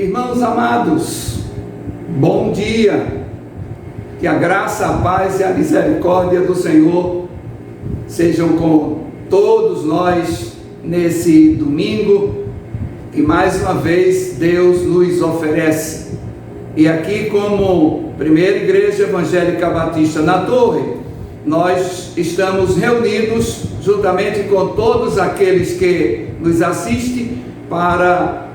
Irmãos amados, bom dia, que a graça, a paz e a misericórdia do Senhor sejam com todos nós nesse domingo que mais uma vez Deus nos oferece. E aqui, como Primeira Igreja Evangélica Batista na Torre, nós estamos reunidos juntamente com todos aqueles que nos assistem para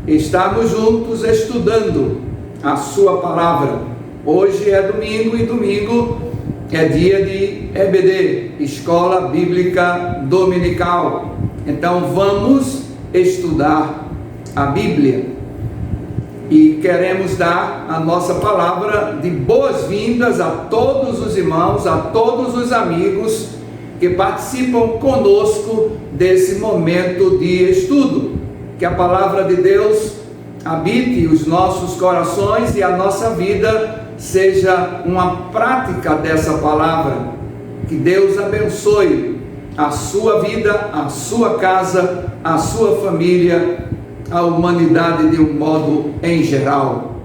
estarmos juntos estudando a sua palavra. Hoje é domingo e domingo é dia de EBD, Escola Bíblica Dominical. Então vamos estudar a Bíblia. E queremos dar a nossa palavra de boas-vindas a todos os irmãos, a todos os amigos que participam conosco desse momento de estudo. Que a palavra de Deus habite os nossos corações e a nossa vida seja uma prática dessa palavra. Que Deus abençoe a sua vida, a sua casa, a sua família, a humanidade de um modo em geral.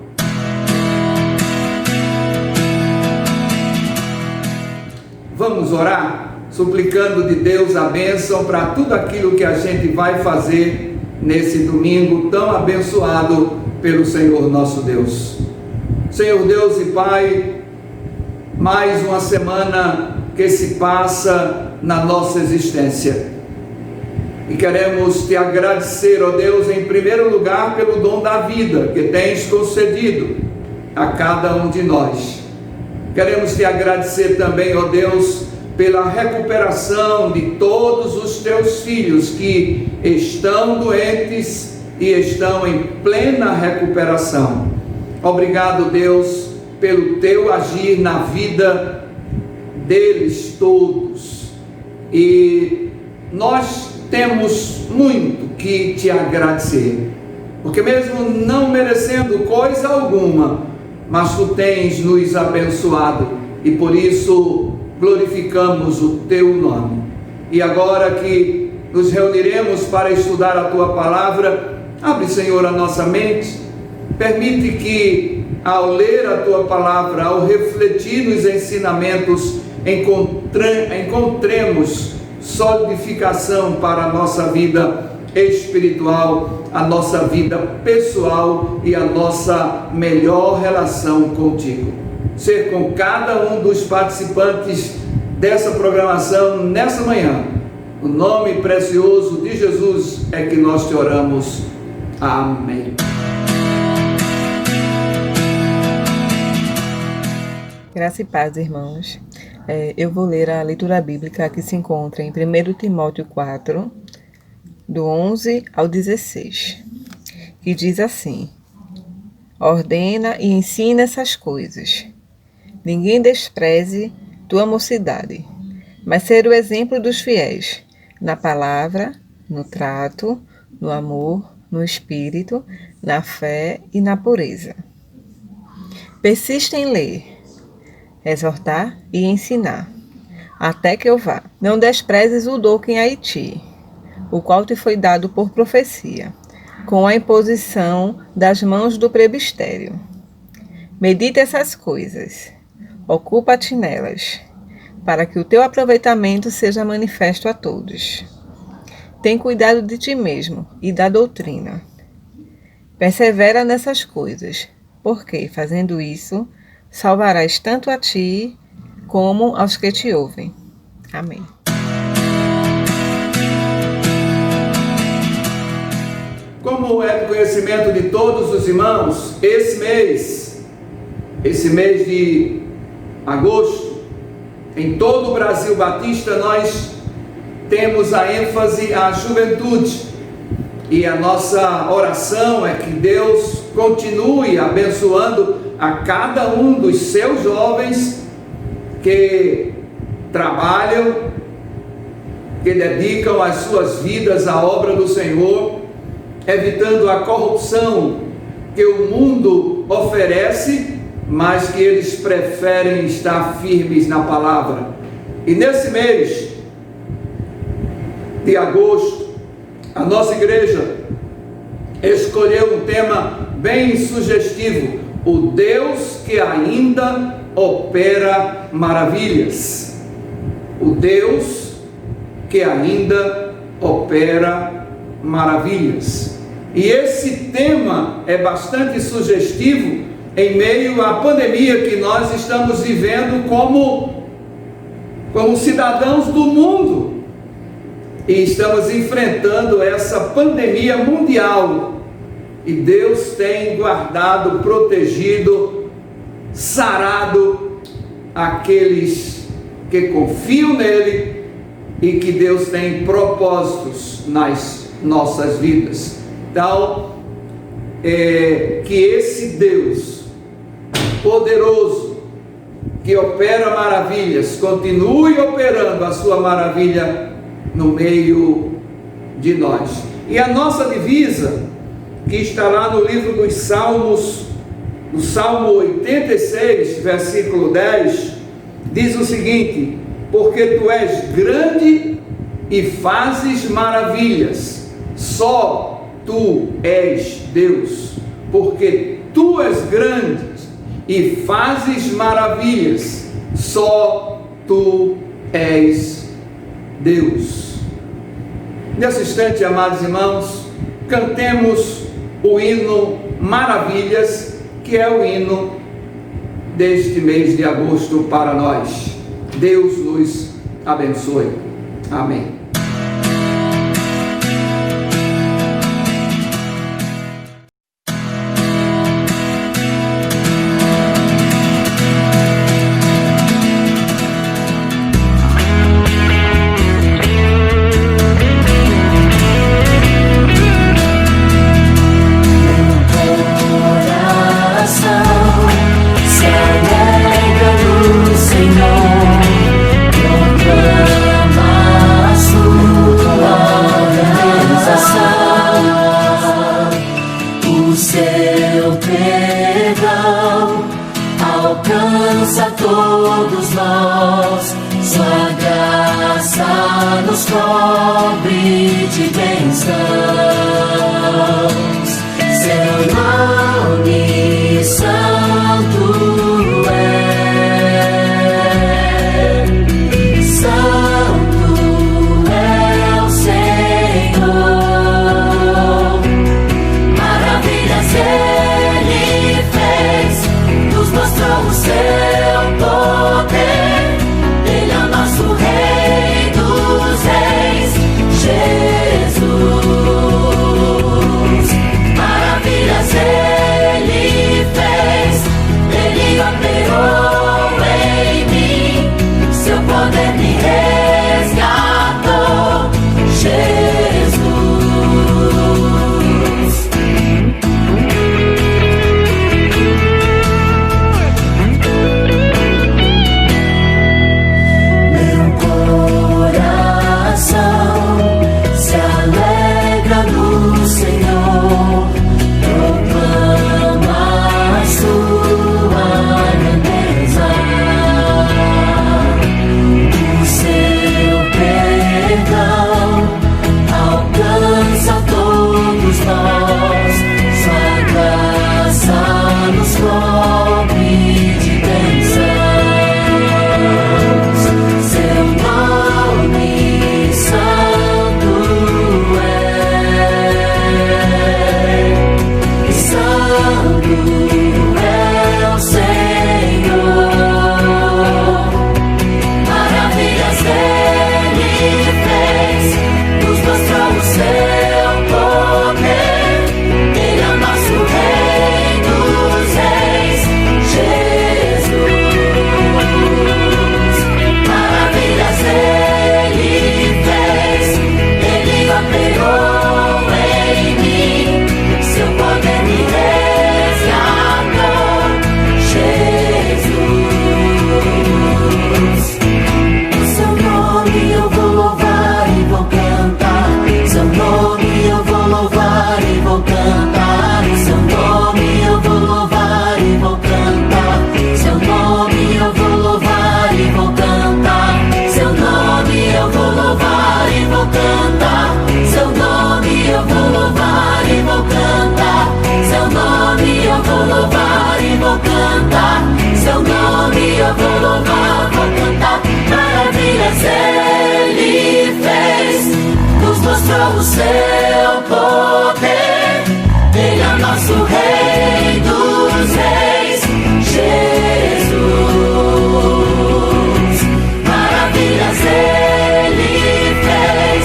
Vamos orar, suplicando de Deus a bênção para tudo aquilo que a gente vai fazer nesse domingo tão abençoado pelo Senhor nosso Deus. Senhor Deus e Pai, mais uma semana que se passa na nossa existência. E queremos te agradecer, ó Deus, em primeiro lugar pelo dom da vida que tens concedido a cada um de nós. Queremos te agradecer também, ó Deus, pela recuperação de todos os teus filhos que estão doentes e estão em plena recuperação. Obrigado, Deus, pelo teu agir na vida deles todos. E nós temos muito que te agradecer, porque mesmo não merecendo coisa alguma, mas tu tens nos abençoado e por isso glorificamos o teu nome. E agora que nos reuniremos para estudar a tua palavra, abre, Senhor, a nossa mente, permite que ao ler a tua palavra, ao refletir nos ensinamentos, encontremos solidificação para a nossa vida espiritual, a nossa vida pessoal e a nossa melhor relação contigo. Ser com cada um dos participantes dessa programação nessa manhã. O nome precioso de Jesus é que nós te oramos. Amém. Graça e paz, irmãos. Eu vou ler a leitura bíblica que se encontra em 1 Timóteo 4, do 11 ao 16, que diz assim: ordena e ensina essas coisas. Ninguém despreze tua mocidade, mas ser o exemplo dos fiéis, na palavra, no trato, no amor, no espírito, na fé e na pureza. Persiste em ler, exortar e ensinar, até que eu vá. Não desprezes o dom que há em ti, o qual te foi dado por profecia, com a imposição das mãos do presbitério. Medita essas coisas, ocupa-te nelas, para que o teu aproveitamento seja manifesto a todos. Tem cuidado de ti mesmo e da doutrina. Persevera nessas coisas, porque, fazendo isso, salvarás tanto a ti como aos que te ouvem. Amém. Como é do conhecimento de todos os irmãos, esse mês de agosto, em todo o Brasil Batista, nós temos a ênfase à juventude. E a nossa oração é que Deus continue abençoando a cada um dos seus jovens que trabalham, que dedicam as suas vidas à obra do Senhor, evitando a corrupção que o mundo oferece, mas que eles preferem estar firmes na palavra. E nesse mês de agosto, a nossa igreja escolheu um tema bem sugestivo: o Deus que ainda opera maravilhas. O Deus que ainda opera maravilhas. E esse tema é bastante sugestivo em meio à pandemia que nós estamos vivendo como cidadãos do mundo. E estamos enfrentando essa pandemia mundial. E Deus tem guardado, protegido, sarado aqueles que confiam nele e que Deus tem propósitos nas nossas vidas. Então, que esse Deus poderoso, que opera maravilhas, continue operando a sua maravilha no meio de nós. E a nossa divisa, que está lá no livro dos Salmos, no Salmo 86, versículo 10, diz o seguinte: porque tu és grande e fazes maravilhas, só tu és Deus, porque tu és grande e fazes maravilhas, só tu és Deus. Nesse instante, amados irmãos, cantemos o hino Maravilhas, que é o hino deste mês de agosto para nós. Deus nos abençoe. Amém. Alcança todos nós, sua graça nos cobre de bênçãos. Seu nome santo santo é o Senhor. Maravilhas Ele fez, nos mostrou o seu poder. Ele é o nosso Rei dos Reis, Jesus. Maravilhas Ele fez, Ele operou em mim, seu poder me resgatou, Jesus. Seu poder me seu poder. Ele é o nosso Rei dos Reis, Jesus. Maravilhas Ele fez,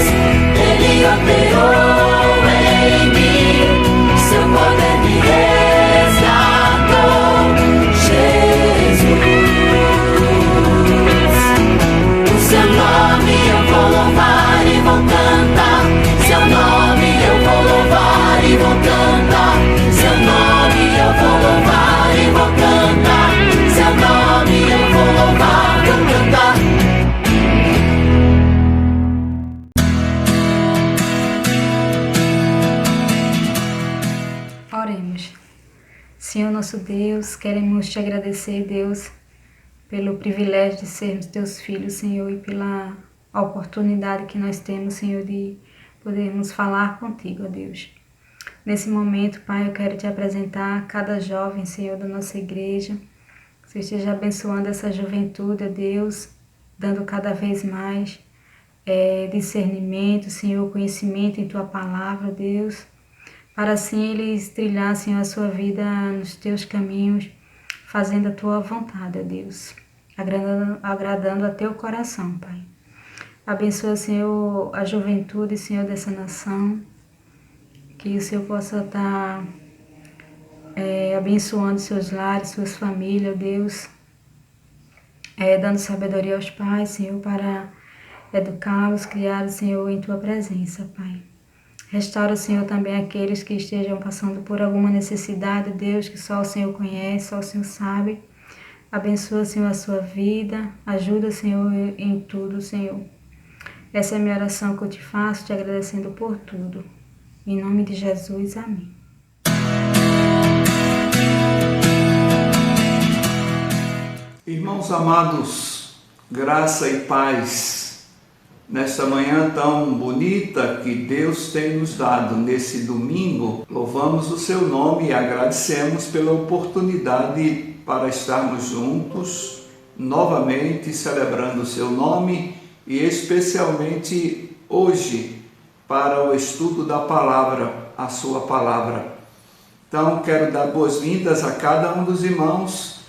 Ele operou em mim, seu poder me resgatou, Jesus. O seu nome eu vou louvar e vou cantar, seu nome eu vou louvar e vou cantar, seu nome eu vou louvar e vou cantar, seu nome eu vou louvar e vou cantar. Oremos. Senhor nosso Deus, queremos te agradecer, Deus, pelo privilégio de sermos teus filhos, Senhor, e pela oportunidade que nós temos, Senhor, de podermos falar contigo, ó Deus. Nesse momento, Pai, eu quero te apresentar cada jovem, Senhor, da nossa igreja. Que você esteja abençoando essa juventude, ó Deus, dando cada vez mais discernimento, Senhor, conhecimento em tua palavra, Deus, para assim eles trilhar, Senhor, a sua vida nos teus caminhos, fazendo a tua vontade, ó Deus, agradando a teu coração, Pai. Abençoa, Senhor, a juventude, Senhor, dessa nação, que o Senhor possa estar abençoando seus lares, suas famílias, ó Deus, dando sabedoria aos pais, Senhor, para educá-los, criá-los, Senhor, em tua presença, Pai. Restaura, Senhor, também aqueles que estejam passando por alguma necessidade, Deus, que só o Senhor conhece, só o Senhor sabe. Abençoa, Senhor, a sua vida. Ajuda, Senhor, em tudo, Senhor. Essa é a minha oração que eu te faço, te agradecendo por tudo. Em nome de Jesus, amém. Irmãos amados, graça e paz. Nesta manhã tão bonita que Deus tem nos dado nesse domingo, louvamos o seu nome e agradecemos pela oportunidade para estarmos juntos, novamente celebrando o seu nome e especialmente hoje para o estudo da palavra, a sua palavra. Então quero dar boas-vindas a cada um dos irmãos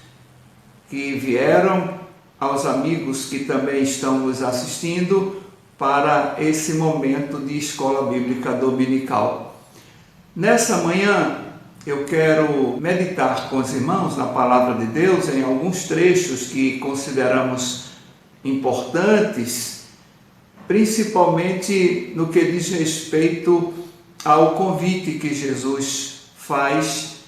que vieram, aos amigos que também estão nos assistindo, para esse momento de escola bíblica dominical. Nessa manhã eu quero meditar com os irmãos na palavra de Deus em alguns trechos que consideramos importantes, principalmente no que diz respeito ao convite que Jesus faz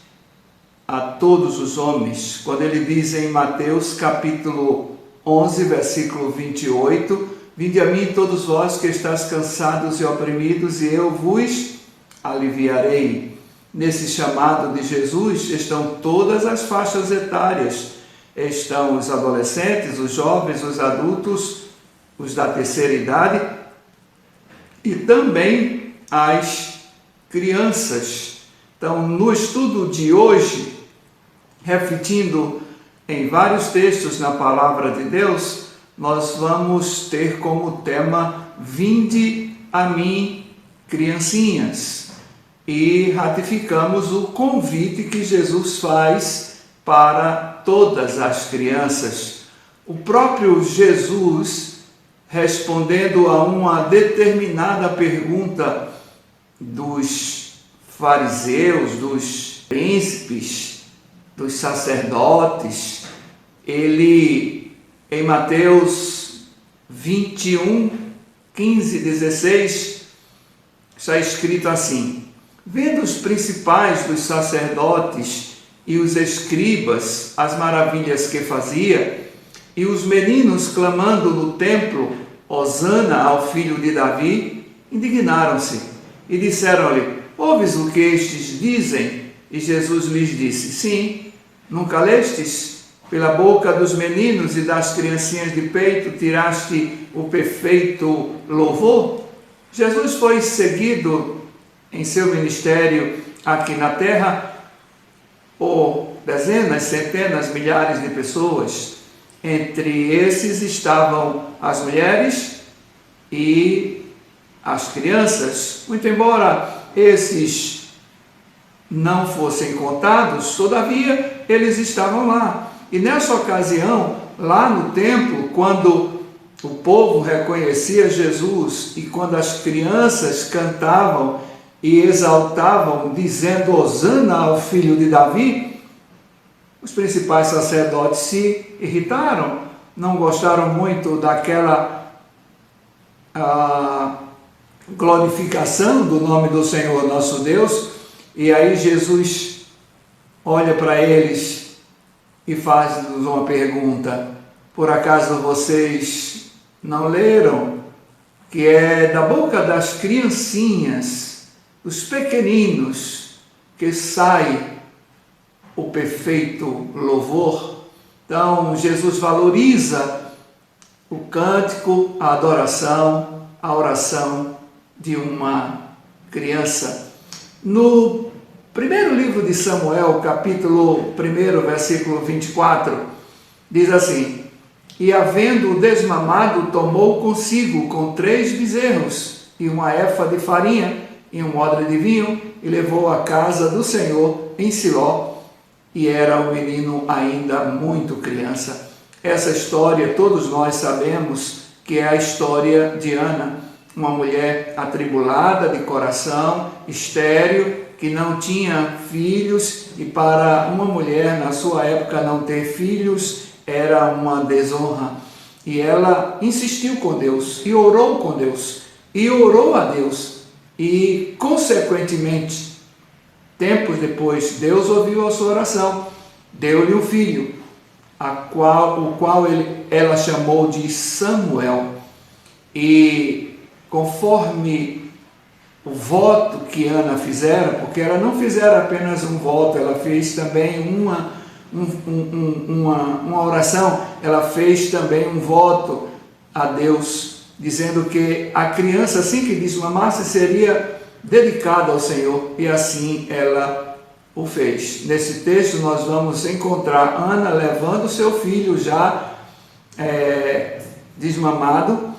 a todos os homens, quando ele diz em Mateus capítulo 11, versículo 28, vinde a mim todos vós que estáis cansados e oprimidos, e eu vos aliviarei. Nesse chamado de Jesus estão todas as faixas etárias. Estão os adolescentes, os jovens, os adultos, os da terceira idade e também as crianças. Então, no estudo de hoje, refletindo em vários textos na palavra de Deus, nós vamos ter como tema Vinde a mim, criancinhas, e ratificamos o convite que Jesus faz para todas as crianças. O próprio Jesus, respondendo a uma determinada pergunta dos fariseus, dos príncipes, dos sacerdotes, ele, em Mateus 21, 15, 16, está escrito assim: vendo os principais dos sacerdotes e os escribas as maravilhas que fazia, e os meninos clamando no templo, Hosana ao filho de Davi, indignaram-se e disseram-lhe: ouves o que estes dizem? E Jesus lhes disse: sim, nunca lestes? Pela boca dos meninos e das criancinhas de peito tiraste o perfeito louvor? Jesus foi seguido em seu ministério aqui na terra por dezenas, centenas, milhares de pessoas. Entre esses estavam as mulheres e as crianças, muito embora esses não fossem contados, todavia eles estavam lá. E nessa ocasião, lá no templo, quando o povo reconhecia Jesus e quando as crianças cantavam e exaltavam, dizendo Hosana ao filho de Davi, os principais sacerdotes se irritaram, não gostaram muito daquela glorificação do nome do Senhor nosso Deus, e aí Jesus olha para eles e faz-nos uma pergunta: por acaso vocês não leram que é da boca das criancinhas, dos pequeninos, que sai o perfeito louvor? Então Jesus valoriza o cântico, a adoração, a oração de uma criança. No primeiro livro de Samuel, capítulo 1, versículo 24, diz assim: e havendo desmamado, tomou consigo com 3 bezerros e uma efa de farinha e um odre de vinho, e levou à casa do Senhor em Siló, e era um menino ainda muito criança. Essa história todos nós sabemos que é a história de Ana, uma mulher atribulada de coração, estéril, que não tinha filhos, e para uma mulher na sua época não ter filhos era uma desonra. E ela insistiu com Deus, e orou com Deus, e orou a Deus, e consequentemente, tempos depois, Deus ouviu a sua oração, deu-lhe um filho, o qual ela chamou de Samuel. E conforme o voto que Ana fizera, porque ela não fizera apenas um voto, ela fez também uma oração, ela fez também um voto a Deus, dizendo que a criança, assim que desmamasse, seria dedicada ao Senhor, e assim ela o fez. Nesse texto nós vamos encontrar Ana levando seu filho já desmamado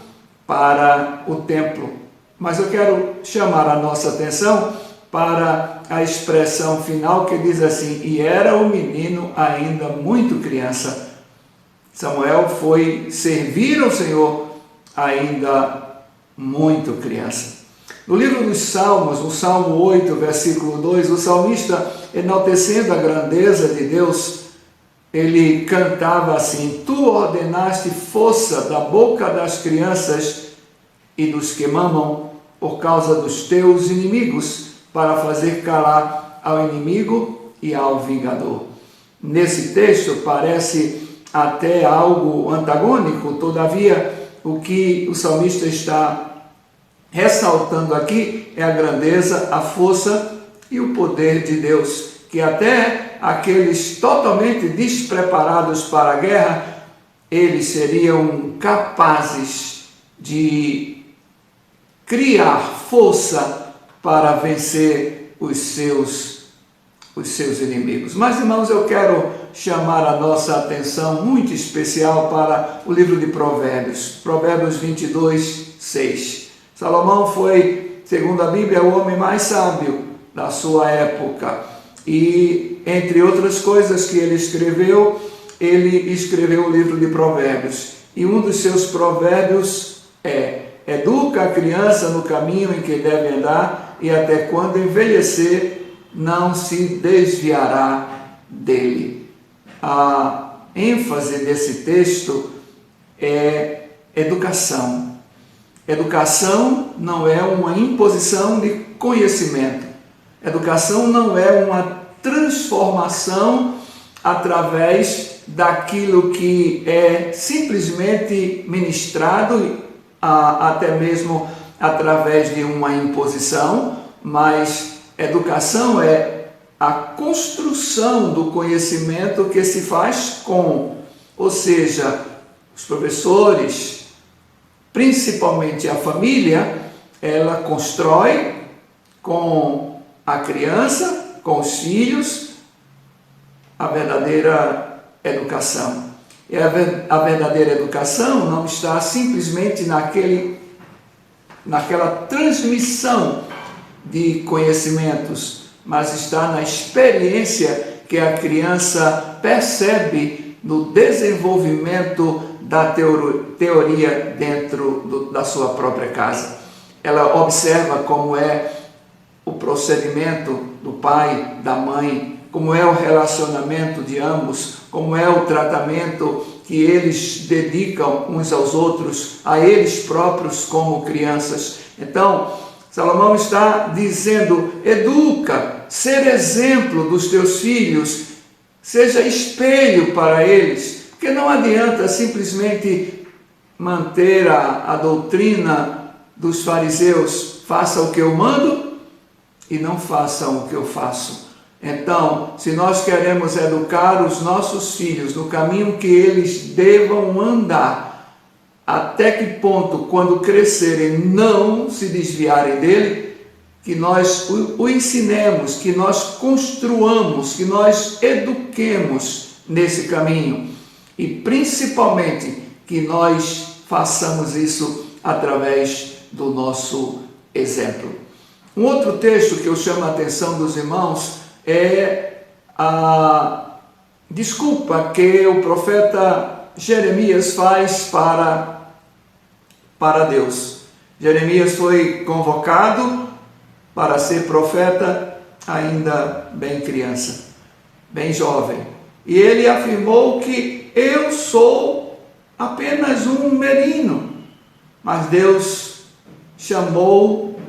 para o templo. Mas eu quero chamar a nossa atenção para a expressão final que diz assim: e era o menino ainda muito criança. Samuel foi servir ao Senhor ainda muito criança. No livro dos Salmos, no Salmo 8, versículo 2, o salmista, enaltecendo a grandeza de Deus, ele cantava assim: tu ordenaste força da boca das crianças e dos que mamam por causa dos teus inimigos, para fazer calar ao inimigo e ao vingador. Nesse texto parece até algo antagônico, todavia o que o salmista está ressaltando aqui é a grandeza, a força e o poder de Deus, que até aqueles totalmente despreparados para a guerra, eles seriam capazes de criar força para vencer os seus inimigos. Mas, irmãos, eu quero chamar a nossa atenção muito especial para o livro de Provérbios, Provérbios 22, 6. Salomão foi, segundo a Bíblia, o homem mais sábio da sua época, e entre outras coisas que ele escreveu o livro de Provérbios, e um dos seus provérbios é: educa a criança no caminho em que deve andar, e até quando envelhecer não se desviará dele. A ênfase desse texto é educação. Educação não é uma imposição de conhecimento. Educação não é uma transformação através daquilo que é simplesmente ministrado, até mesmo através de uma imposição, mas educação é a construção do conhecimento que se faz com, ou seja, os professores, principalmente a família, ela constrói com a criança, com os filhos, a verdadeira educação. E a verdadeira educação não está simplesmente naquele naquela transmissão de conhecimentos, mas está na experiência que a criança percebe no desenvolvimento da teoria dentro da sua própria casa. Ela observa como é o procedimento do pai, da mãe, como é o relacionamento de ambos, como é o tratamento que eles dedicam uns aos outros, a eles próprios como crianças. Então, Salomão está dizendo: educa, ser exemplo dos teus filhos, seja espelho para eles, porque não adianta simplesmente manter a doutrina dos fariseus, faça o que eu mando e não façam o que eu faço. Então, se nós queremos educar os nossos filhos no caminho que eles devam andar, até que ponto, quando crescerem, não se desviarem dele, que nós o ensinemos, que nós construamos, que nós eduquemos nesse caminho e principalmente que nós façamos isso através do nosso exemplo. Um outro texto que eu chamo a atenção dos irmãos é a desculpa que o profeta Jeremias faz para Deus. Jeremias foi convocado para ser profeta ainda bem criança, bem jovem. E ele afirmou que eu sou apenas um menino. Mas Deus chamou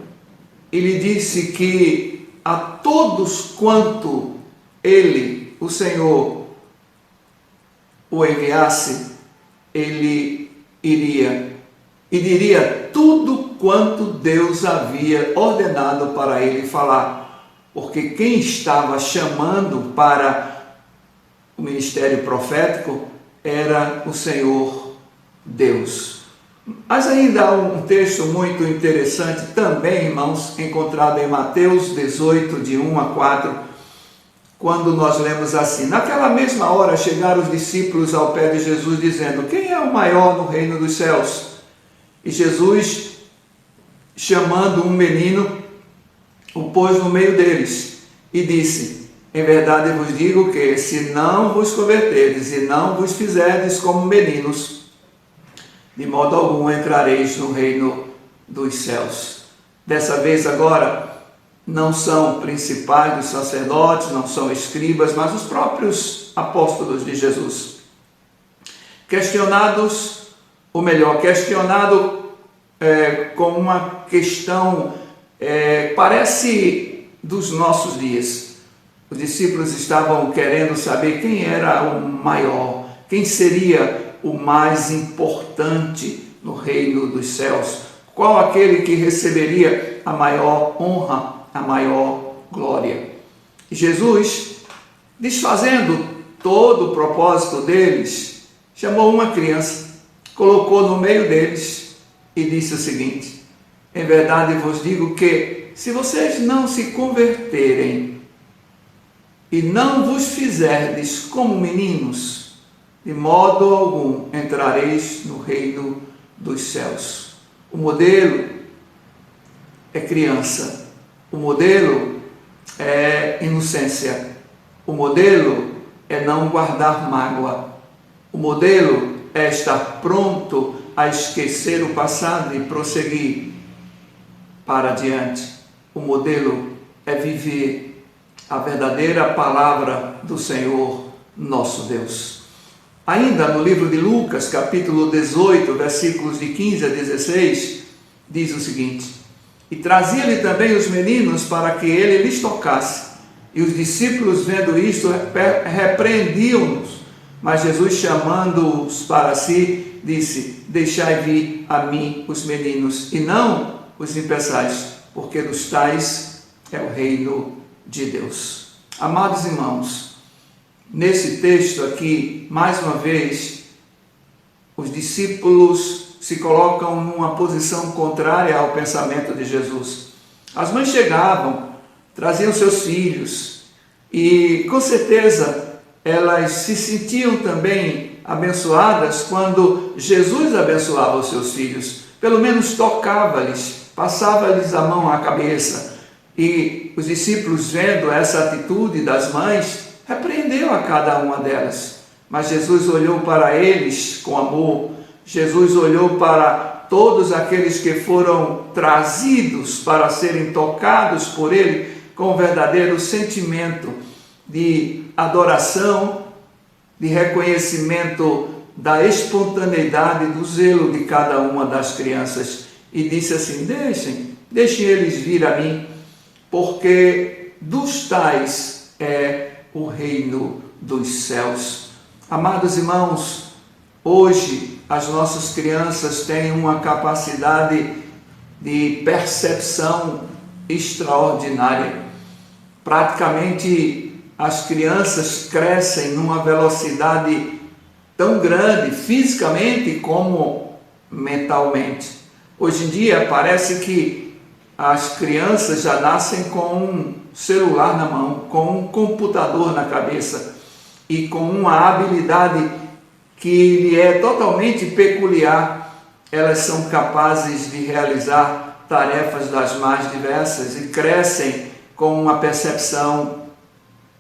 e lhe disse que a todos quanto ele, o Senhor, o enviasse, ele iria e diria tudo quanto Deus havia ordenado para ele falar, porque quem estava chamando para o ministério profético era o Senhor Deus. Mas ainda há um texto muito interessante também, irmãos, encontrado em Mateus 18, de 1 a 4, quando nós lemos assim: naquela mesma hora chegaram os discípulos ao pé de Jesus, dizendo: quem é o maior no reino dos céus? E Jesus, chamando um menino, o pôs no meio deles e disse: em verdade vos digo que, se não vos converterdes e não vos fizerdes como meninos, de modo algum entrareis no reino dos céus. Dessa vez agora, não são principais dos sacerdotes, não são escribas, mas os próprios apóstolos de Jesus. Questionado com uma questão, parece dos nossos dias. Os discípulos estavam querendo saber quem era o maior, quem seria o mais importante no reino dos céus, qual aquele que receberia a maior honra, a maior glória. E Jesus, desfazendo todo o propósito deles, chamou uma criança, colocou no meio deles e disse o seguinte: em verdade vos digo que, se vocês não se converterem e não vos fizerdes como meninos, de modo algum entrareis no reino dos céus. O modelo é criança, o modelo é inocência, o modelo é não guardar mágoa, o modelo é estar pronto a esquecer o passado e prosseguir para adiante. O modelo é viver a verdadeira palavra do Senhor nosso Deus. Ainda no livro de Lucas, capítulo 18, versículos de 15 a 16, diz o seguinte: e trazia-lhe também os meninos para que ele lhes tocasse. E os discípulos, vendo isto, repreendiam-nos. Mas Jesus, chamando-os para si, disse: deixai vir a mim os meninos, e não os impeçais, porque dos tais é o reino de Deus. Amados irmãos, nesse texto aqui, mais uma vez, os discípulos se colocam numa posição contrária ao pensamento de Jesus. As mães chegavam, traziam seus filhos e, com certeza, elas se sentiam também abençoadas quando Jesus abençoava os seus filhos, pelo menos tocava-lhes passava-lhes a mão à cabeça. E os discípulos, vendo essa atitude das mães, repreendeu a cada uma delas. Mas Jesus olhou para eles com amor. Jesus olhou para todos aqueles que foram trazidos para serem tocados por Ele com um verdadeiro sentimento de adoração, de reconhecimento da espontaneidade, do zelo de cada uma das crianças. E disse assim: deixem eles vir a mim, porque dos tais é o reino dos céus. Amados irmãos, hoje as nossas crianças têm uma capacidade de percepção extraordinária. Praticamente as crianças crescem numa velocidade tão grande, fisicamente como mentalmente. Hoje em dia parece que as crianças já nascem com um celular na mão, com um computador na cabeça e com uma habilidade que lhe é totalmente peculiar. Elas são capazes de realizar tarefas das mais diversas e crescem com uma percepção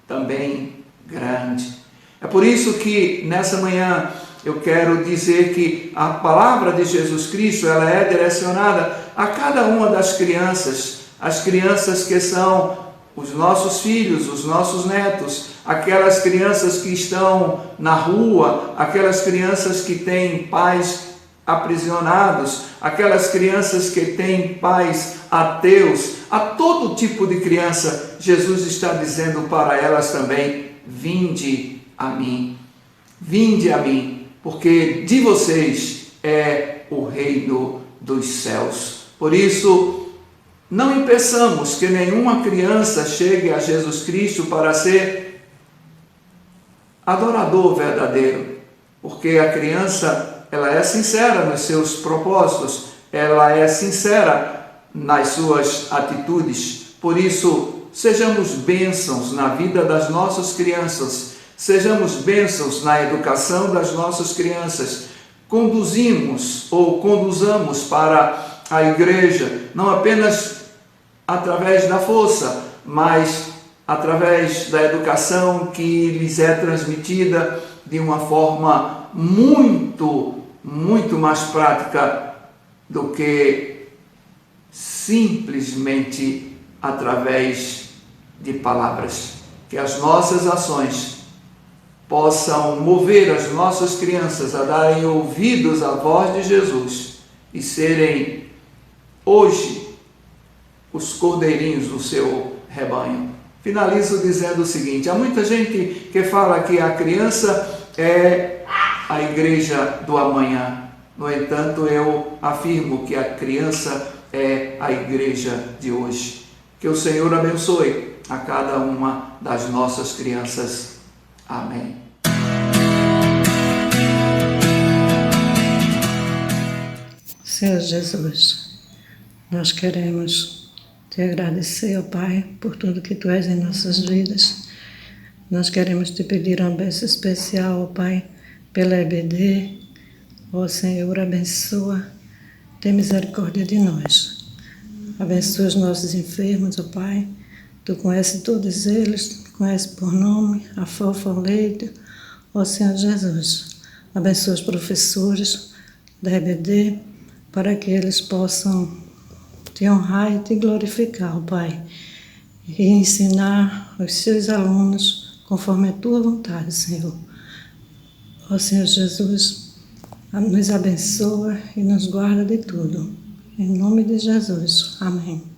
também grande. É por isso que nessa manhã eu quero dizer que a palavra de Jesus Cristo, ela é direcionada a cada uma das crianças, as crianças que são os nossos filhos, os nossos netos, aquelas crianças que estão na rua, aquelas crianças que têm pais aprisionados, aquelas crianças que têm pais ateus, a todo tipo de criança. Jesus está dizendo para elas também: vinde a mim, porque de vocês é o reino dos céus. Por isso, não impeçamos que nenhuma criança chegue a Jesus Cristo para ser adorador verdadeiro, porque a criança, ela é sincera nos seus propósitos, ela é sincera nas suas atitudes. Por isso, sejamos bênçãos na vida das nossas crianças, sejamos bênçãos na educação das nossas crianças, conduzamos para a igreja, não apenas através da força, mas através da educação que lhes é transmitida de uma forma muito mais prática do que simplesmente através de palavras. Que as nossas ações possam mover as nossas crianças a darem ouvidos à voz de Jesus e serem hoje os cordeirinhos do seu rebanho. Finalizo dizendo o seguinte: há muita gente que fala que a criança é a igreja do amanhã. No entanto, eu afirmo que a criança é a igreja de hoje. Que o Senhor abençoe a cada uma das nossas crianças. Amém. Senhor Jesus, nós queremos te agradecer, ó Pai, por tudo que Tu és em nossas vidas. Nós queremos te pedir uma bênção especial, ó Pai, pela EBD. Ó Senhor, abençoa, tem misericórdia de nós. Abençoa os nossos enfermos, ó Pai. Tu conheces todos eles, conheces por nome, a Fofa, o Leite. Ó Senhor Jesus, abençoa os professores da EBD, para que eles possam te honrar e te glorificar, ó Pai, e ensinar os seus alunos conforme a Tua vontade, Senhor. Ó Senhor Jesus, nos abençoa e nos guarda de tudo. Em nome de Jesus. Amém.